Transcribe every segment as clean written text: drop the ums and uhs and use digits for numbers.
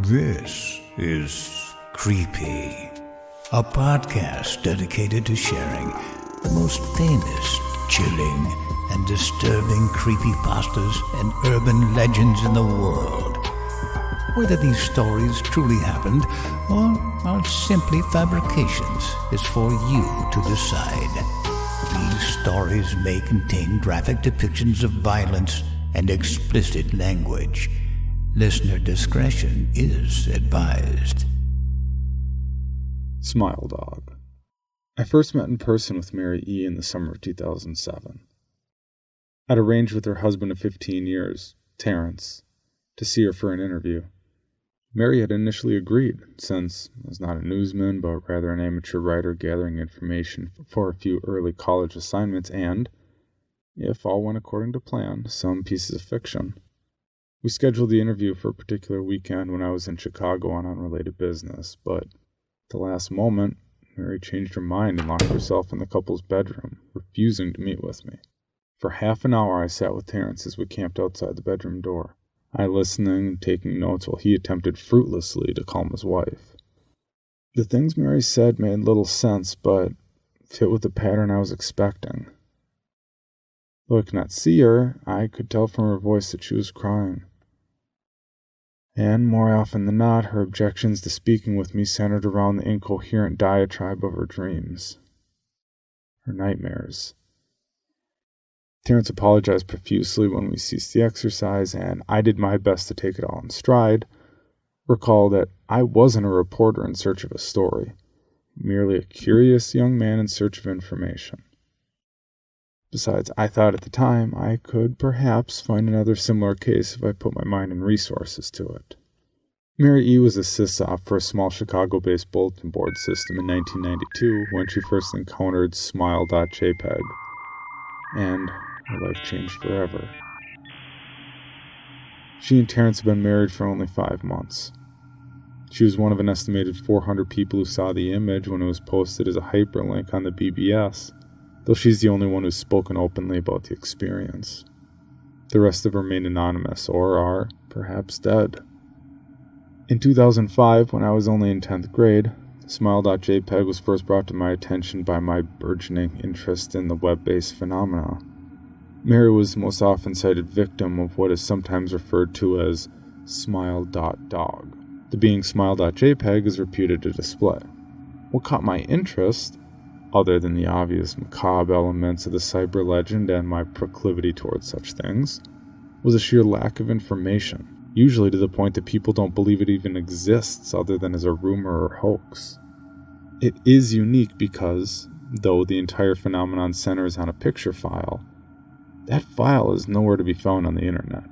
This is Creepy, a podcast dedicated to sharing the most famous, chilling, and disturbing creepypastas and urban legends in the world. Whether these stories truly happened or are simply fabrications is for you to decide. These stories may contain graphic depictions of violence and explicit language. Listener discretion is advised. Smile Dog. I first met in person with Mary E. in the summer of 2007. I'd arranged with her husband of 15 years, Terrence, to see her for an interview. Mary had initially agreed, since I was not a newsman, but rather an amateur writer gathering information for a few early college assignments and, if all went according to plan, some pieces of fiction. We scheduled the interview for a particular weekend when I was in Chicago on unrelated business, but at the last moment, Mary changed her mind and locked herself in the couple's bedroom, refusing to meet with me. For half an hour I sat with Terrence as we camped outside the bedroom door, I listening and taking notes while he attempted fruitlessly to calm his wife. The things Mary said made little sense, but fit with the pattern I was expecting. Though I could not see her, I could tell from her voice that she was crying. And more often than not, her objections to speaking with me centered around the incoherent diatribe of her dreams, her nightmares. Terrence apologized profusely when we ceased the exercise, and I did my best to take it all in stride. Recall that I wasn't a reporter in search of a story, merely a curious young man in search of information. Besides, I thought at the time I could perhaps find another similar case if I put my mind and resources to it. Mary E. was a sysop for a small Chicago-based bulletin board system in 1992 when she first encountered Smile.jpg, and her life changed forever. She and Terrence had been married for only 5 months. She was one of an estimated 400 people who saw the image when it was posted as a hyperlink on the BBS, though she's the only one who's spoken openly about the experience. The rest have remained anonymous or are, perhaps, dead. In 2005, when I was only in 10th grade, Smile.jpg was first brought to my attention by my burgeoning interest in the web-based phenomena. Mary was the most often cited victim of what is sometimes referred to as Smile.dog. The being Smile.jpg is reputed to display. What caught my interest, other than the obvious macabre elements of the cyber legend and my proclivity towards such things, was a sheer lack of information, usually to the point that people don't believe it even exists other than as a rumor or hoax. It is unique because, though the entire phenomenon centers on a picture file, that file is nowhere to be found on the internet.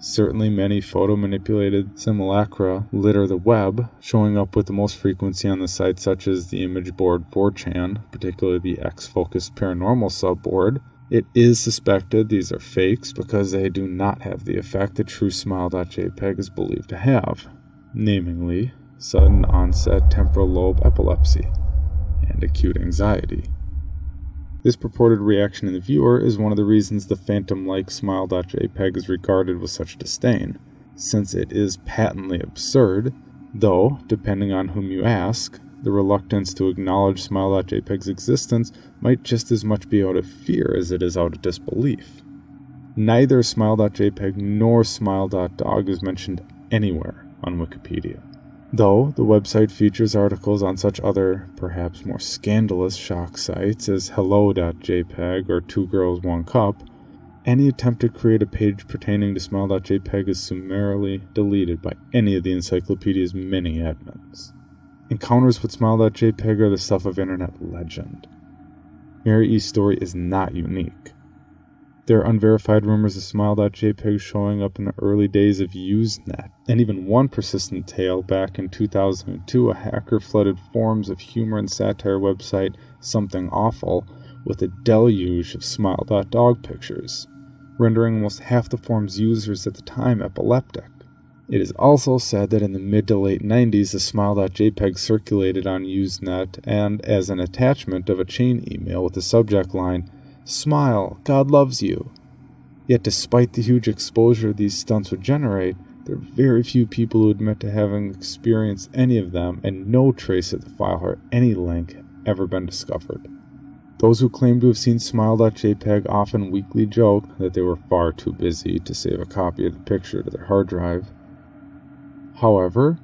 Certainly many photo-manipulated simulacra litter the web, showing up with the most frequency on the sites such as the image board 4chan, particularly the X-focused paranormal subboard. It is suspected these are fakes because they do not have the effect that true Smile.jpg is believed to have, namely sudden onset temporal lobe epilepsy and acute anxiety. This purported reaction in the viewer is one of the reasons the phantom-like Smile.jpg is regarded with such disdain, since it is patently absurd, though, depending on whom you ask, the reluctance to acknowledge Smile.jpg's existence might just as much be out of fear as it is out of disbelief. Neither Smile.jpg nor Smile.dog is mentioned anywhere on Wikipedia. Though the website features articles on such other, perhaps more scandalous shock sites as Hello.jpg or Two Girls One Cup, any attempt to create a page pertaining to Smile.jpg is summarily deleted by any of the encyclopedia's many admins. Encounters with Smile.jpg are the stuff of internet legend. Mary E.'s story is not unique. There are unverified rumors of Smile.jpg showing up in the early days of Usenet, and even one persistent tale back in 2002, a hacker flooded forums of humor and satire website Something Awful with a deluge of Smile.dog pictures, rendering almost half the forum's users at the time epileptic. It is also said that in the mid to late 90s, the Smile.jpg circulated on Usenet and as an attachment of a chain email with the subject line, "Smile, God loves you." Yet despite the huge exposure these stunts would generate, There are very few people who admit to having experienced any of them, and no trace of the file or any link ever been discovered. Those who claim to have seen Smile.jpg often weakly joke that they were far too busy to save a copy of the picture to their hard drive. However,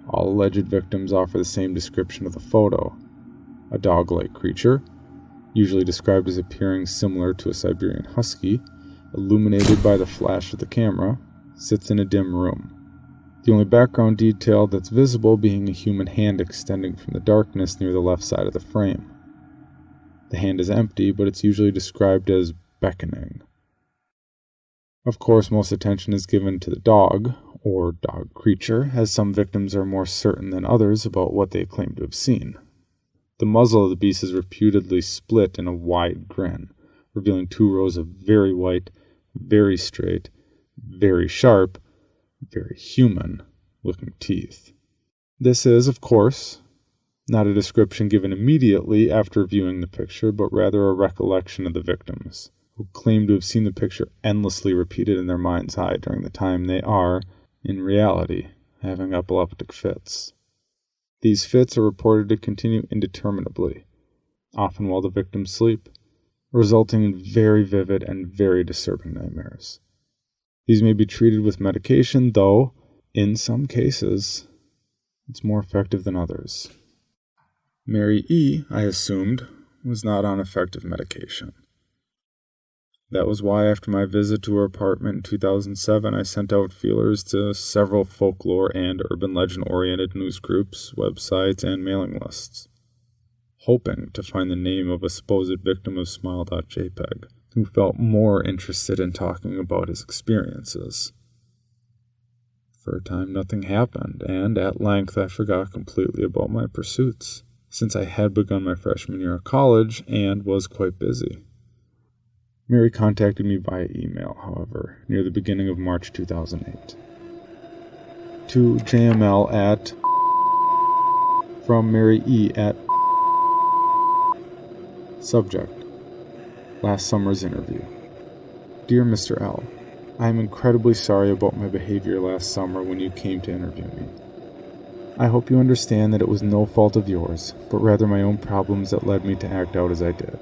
all alleged victims offer the same description of the photo: a dog-like creature, usually described as appearing similar to a Siberian husky, illuminated by the flash of the camera, sits in a dim room. The only background detail that's visible being a human hand extending from the darkness near the left side of the frame. The hand is empty, but it's usually described as beckoning. Of course, most attention is given to the dog, or dog creature, as some victims are more certain than others about what they claim to have seen. The muzzle of the beast is reputedly split in a wide grin, revealing 2 rows of very white, very straight, very sharp, very human-looking teeth. This is, of course, not a description given immediately after viewing the picture, but rather a recollection of the victims, who claim to have seen the picture endlessly repeated in their mind's eye during the time they are, in reality, having epileptic fits. These fits are reported to continue indeterminably, often while the victims sleep, resulting in very vivid and very disturbing nightmares. These may be treated with medication, though, in some cases, it's more effective than others. Mary E., I assumed, was not on effective medication. That was why after my visit to her apartment in 2007, I sent out feelers to several folklore and urban legend-oriented news groups, websites, and mailing lists, hoping to find the name of a supposed victim of Smile.jpg, who felt more interested in talking about his experiences. For a time, nothing happened, and at length I forgot completely about my pursuits, since I had begun my freshman year of college and was quite busy. Mary contacted me via email, however, near the beginning of March 2008. To JML at from Mary E. at subject: last summer's interview. Dear Mr. L., I am incredibly sorry about my behavior last summer when you came to interview me. I hope you understand that it was no fault of yours, but rather my own problems that led me to act out as I did.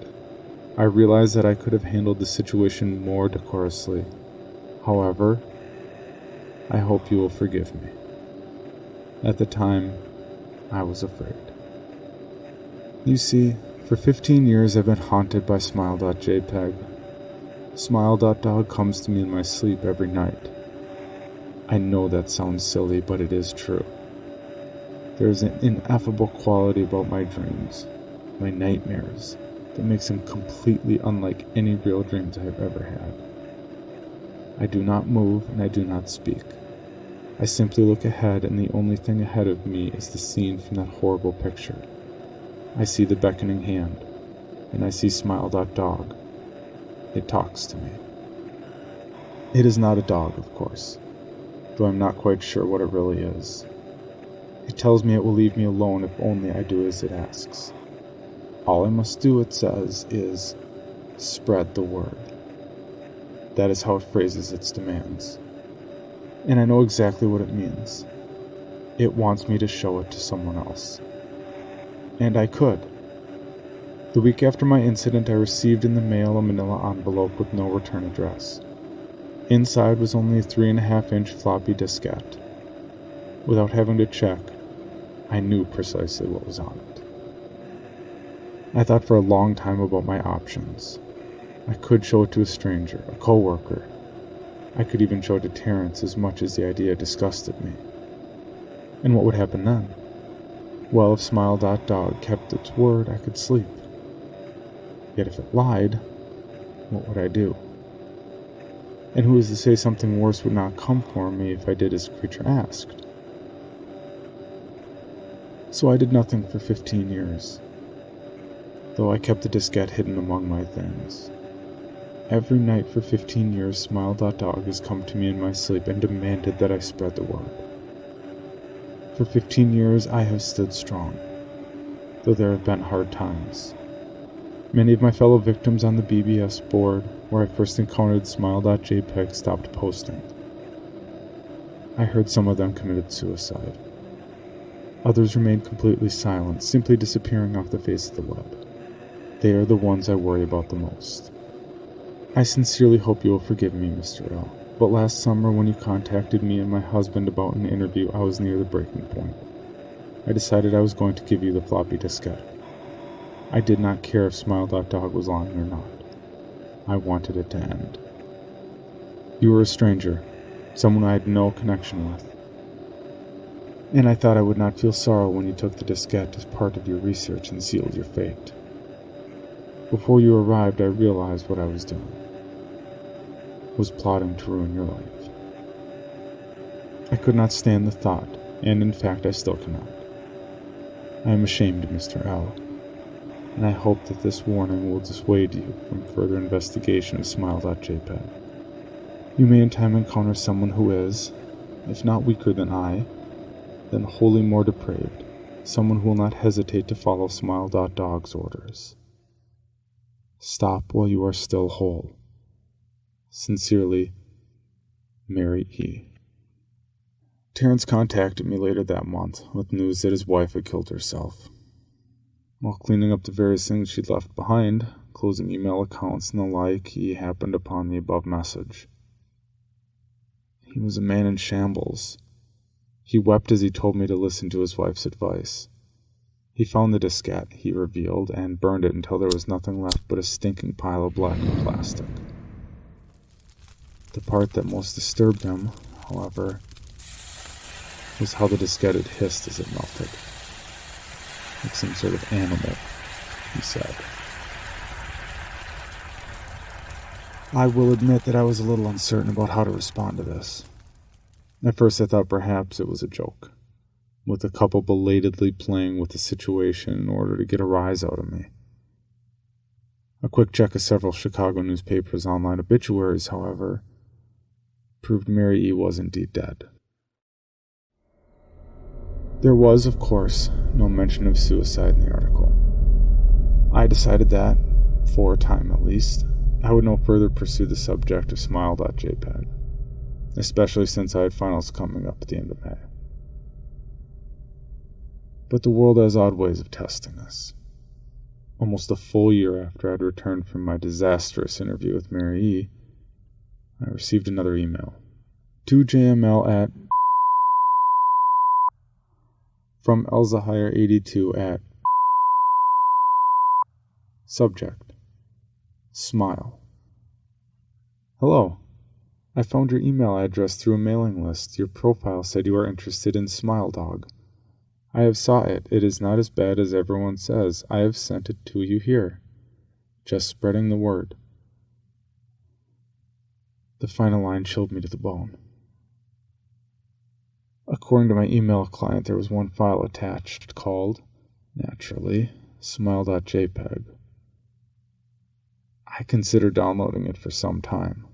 I realize that I could have handled the situation more decorously. However, I hope you will forgive me. At the time, I was afraid. You see, for 15 years I've been haunted by Smile.jpg. Smile.dog comes to me in my sleep every night. I know that sounds silly, but it is true. There is an ineffable quality about my dreams, my nightmares, that makes them completely unlike any real dreams I have ever had. I do not move and I do not speak. I simply look ahead, and the only thing ahead of me is the scene from that horrible picture. I see the beckoning hand, and I see Smile.dog. It talks to me. It is not a dog, of course, though I'm not quite sure what it really is. It tells me it will leave me alone if only I do as it asks. All I must do, it says, is spread the word. That is how it phrases its demands. And I know exactly what it means. It wants me to show it to someone else. And I could. The week after my incident, I received in the mail a manila envelope with no return address. Inside was only a 3.5-inch floppy diskette. Without having to check, I knew precisely what was on it. I thought for a long time about my options. I could show it to a stranger, a co-worker. I could even show it to Terrence, as much as the idea disgusted me. And what would happen then? Well, if Smile.dog kept its word, I could sleep. Yet if it lied, what would I do? And who is to say something worse would not come for me if I did as the creature asked? So I did nothing for 15 years. Though I kept the diskette hidden among my things. Every night for 15 years, Smile.dog has come to me in my sleep and demanded that I spread the word. For 15 years, I have stood strong, though there have been hard times. Many of my fellow victims on the BBS board, where I first encountered Smile.jpg, stopped posting. I heard some of them committed suicide. Others remained completely silent, simply disappearing off the face of the web. They are the ones I worry about the most. I sincerely hope you will forgive me, Mr. L. But last summer, when you contacted me and my husband about an interview, I was near the breaking point. I decided I was going to give you the floppy diskette. I did not care if Smile.dog was lying or not. I wanted it to end. You were a stranger, someone I had no connection with. And I thought I would not feel sorrow when you took the diskette as part of your research and sealed your fate. Before you arrived, I realized what I was doing. Was plotting to ruin your life. I could not stand the thought, and in fact I still cannot. I am ashamed, Mr. L, and I hope that this warning will dissuade you from further investigation of Smile.jpg. You may in time encounter someone who is, if not weaker than I, then wholly more depraved, someone who will not hesitate to follow Smile.dog's orders. Stop while you are still whole. Sincerely, Mary E. Terrence contacted me later that month with news that his wife had killed herself. While cleaning up the various things she'd left behind, closing email accounts and the like, he happened upon the above message. He was a man in shambles. He wept as he told me to listen to his wife's advice. He found the diskette, he revealed, and burned it until there was nothing left but a stinking pile of blackened plastic. The part that most disturbed him, however, was how the diskette had hissed as it melted. Like some sort of animal, he said. I will admit that I was a little uncertain about how to respond to this. At first I thought perhaps it was a joke, with the couple belatedly playing with the situation in order to get a rise out of me. A quick check of several Chicago newspapers' online obituaries, however, proved Mary E. was indeed dead. There was, of course, no mention of suicide in the article. I decided that, for a time at least, I would no further pursue the subject of Smile.jpg, especially since I had finals coming up at the end of May. But the world has odd ways of testing us. Almost a full year after I had returned from my disastrous interview with Mary E., I received another email. To JML at from Elzahir82 at subject Smile. Hello. I found your email address through a mailing list. Your profile said you are interested in Smile.dog. I have saw it. It is not as bad as everyone says. I have sent it to you here. Just spreading the word. The final line chilled me to the bone. According to my email client, there was one file attached called, naturally, Smile.jpg. I considered downloading it for some time.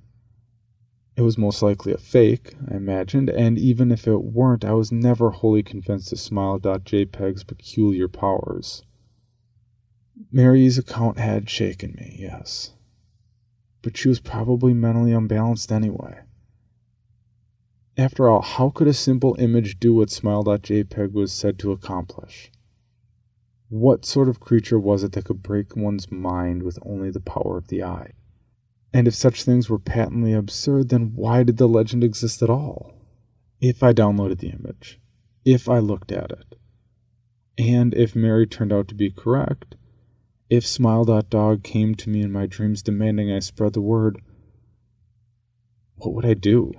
It was most likely a fake, I imagined, and even if it weren't, I was never wholly convinced of Smile.jpg's peculiar powers. Mary's account had shaken me, yes. But she was probably mentally unbalanced anyway. After all, how could a simple image do what Smile.jpg was said to accomplish? What sort of creature was it that could break one's mind with only the power of the eye? And if such things were patently absurd, then why did the legend exist at all? If I downloaded the image, if I looked at it, and if Mary turned out to be correct, if Smile.dog came to me in my dreams demanding I spread the word, what would I do?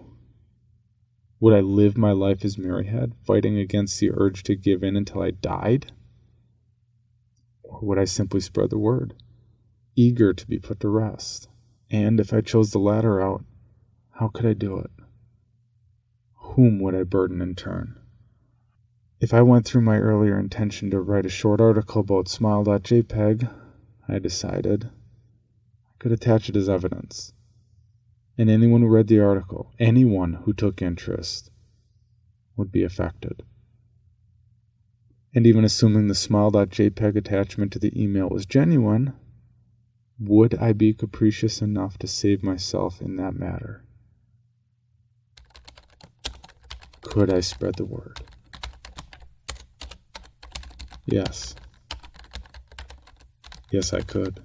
Would I live my life as Mary had, fighting against the urge to give in until I died? Or would I simply spread the word, eager to be put to rest? And if I chose the latter route, how could I do it? Whom would I burden in turn? If I went through my earlier intention to write a short article about Smile.jpg, I decided I could attach it as evidence. And anyone who read the article, anyone who took interest, would be affected. And even assuming the Smile.jpg attachment to the email was genuine, would I be capricious enough to save myself in that matter? Could I spread the word? Yes. Yes, I could.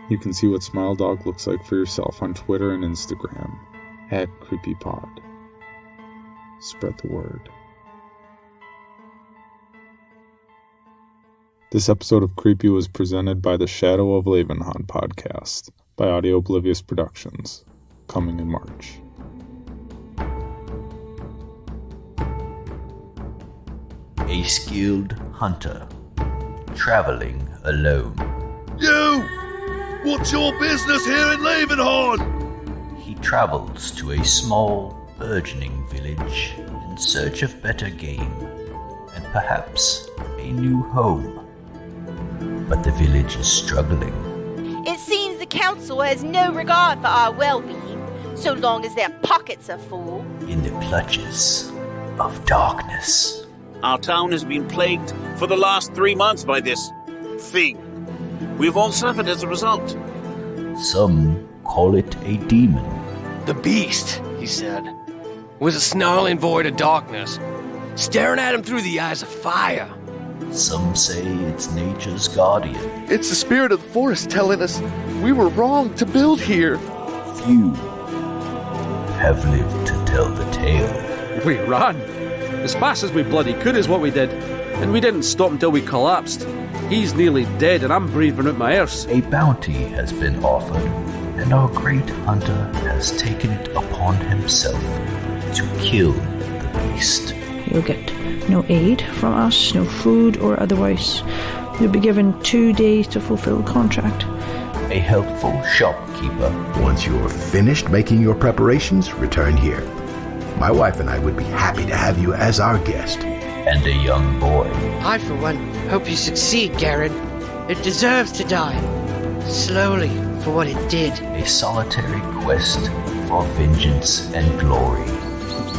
You can see what Smile Dog looks like for yourself on Twitter and Instagram @CreepyPod. Spread the word. This episode of Creepy was presented by the Shadow of Levenhaupt podcast by Audio Oblivious Productions, coming in March. A skilled hunter, traveling alone. You! What's your business here in Levenhaupt? He travels to a small, burgeoning village in search of better game and perhaps a new home. But the village is struggling. It seems the council has no regard for our well-being, so long as their pockets are full. In the clutches of darkness. Our town has been plagued for the last 3 months by this thing. We've all suffered as a result. Some call it a demon. The beast, he said, was a snarling void of darkness, staring at him through the eyes of fire. Some say it's nature's guardian. It's the spirit of the forest telling us we were wrong to build here. Few have lived to tell the tale. We ran. As fast as we bloody could is what we did. And we didn't stop until we collapsed. He's nearly dead and I'm breathing out my arse. A bounty has been offered, and our great hunter has taken it upon himself to kill the beast. You'll get no aid from us, no food or otherwise. You'll be given 2 days to fulfill the contract. A helpful shopkeeper. Once you're finished making your preparations, return here. My wife and I would be happy to have you as our guest. And a young boy. I, for one, hope you succeed, Garen. It deserves to die. Slowly, for what it did. A solitary quest for vengeance and glory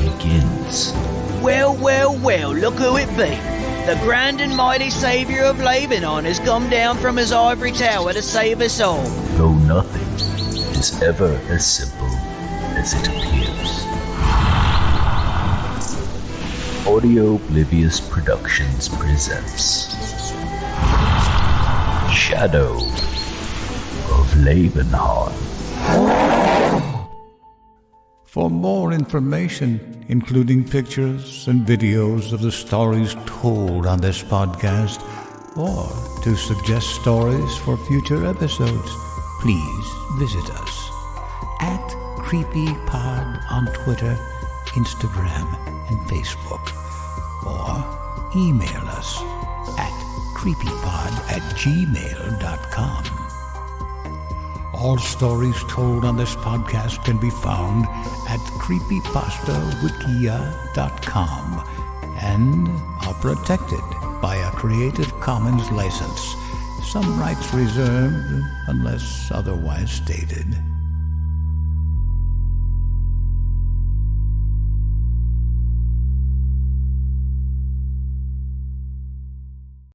begins. Well, look who it be. The grand and mighty saviour of Lebanon has come down from his ivory tower to save us all. Though nothing is ever as simple as it appears. Audio Oblivious Productions presents Shadow of Levenhaupt. For more information, including pictures and videos of the stories told on this podcast, or to suggest stories for future episodes, please visit us at CreepyPod on Twitter, Instagram, and Facebook, or email us at creepypod@gmail.com. All stories told on this podcast can be found at creepypastawikia.com and are protected by a Creative Commons license. Some rights reserved unless otherwise stated.